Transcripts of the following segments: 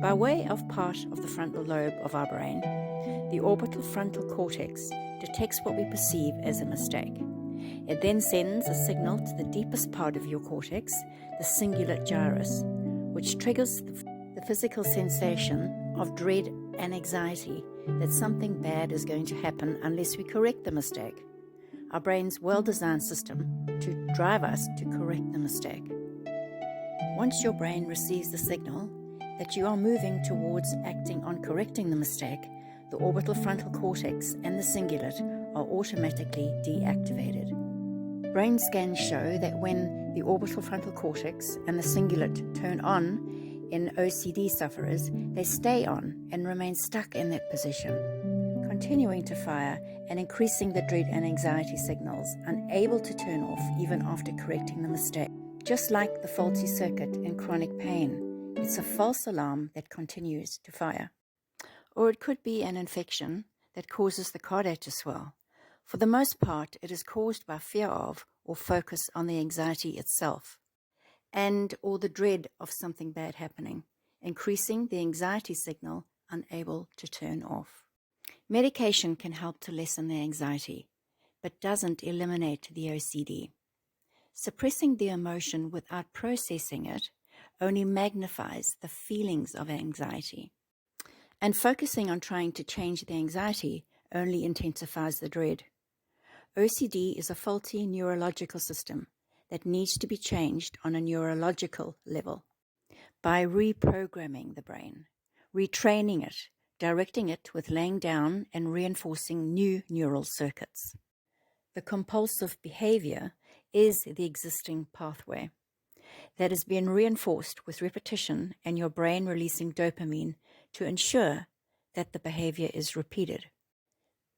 By way of part of the frontal lobe of our brain, the orbital frontal cortex detects what we perceive as a mistake. It then sends a signal to the deepest part of your cortex, the cingulate gyrus, which triggers the physical sensation of dread and anxiety that something bad is going to happen unless we correct the mistake. Our brain's well-designed system to drive us to correct the mistake. Once your brain receives the signal that you are moving towards acting on correcting the mistake, the orbital frontal cortex and the cingulate are automatically deactivated. Brain scans show that when the orbital frontal cortex and the cingulate turn on in OCD sufferers, they stay on and remain stuck in that position, continuing to fire and increasing the dread and anxiety signals, unable to turn off even after correcting the mistake. Just like the faulty circuit in chronic pain, it's a false alarm that continues to fire. Or it could be an infection that causes the cardiac to swell. For the most part, it is caused by fear of or focus on the anxiety itself, and or the dread of something bad happening, increasing the anxiety signal, unable to turn off. Medication can help to lessen the anxiety, but doesn't eliminate the OCD. Suppressing the emotion without processing it only magnifies the feelings of anxiety. And focusing on trying to change the anxiety only intensifies the dread. OCD is a faulty neurological system that needs to be changed on a neurological level by reprogramming the brain, retraining it, directing it with laying down and reinforcing new neural circuits. The compulsive behavior is the existing pathway that has been reinforced with repetition and your brain releasing dopamine to ensure that the behavior is repeated.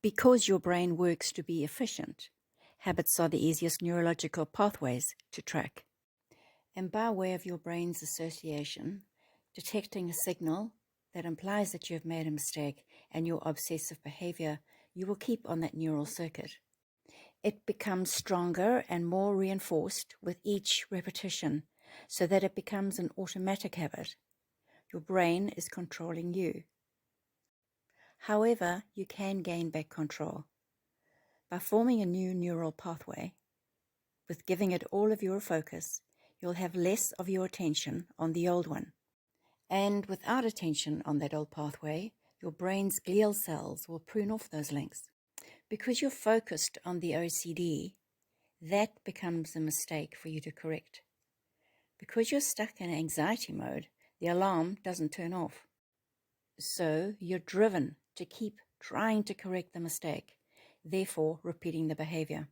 Because your brain works to be efficient, habits are the easiest neurological pathways to track. And by way of your brain's association, detecting a signal that implies that you have made a mistake and your obsessive behavior, you will keep on that neural circuit. It becomes stronger and more reinforced with each repetition so that it becomes an automatic habit. Your brain is controlling you. However, you can gain back control by forming a new neural pathway. With giving it all of your focus, you'll have less of your attention on the old one. And without attention on that old pathway, your brain's glial cells will prune off those links. Because you're focused on the OCD, that becomes a mistake for you to correct. Because you're stuck in anxiety mode, the alarm doesn't turn off. So you're driven to keep trying to correct the mistake, therefore repeating the behavior.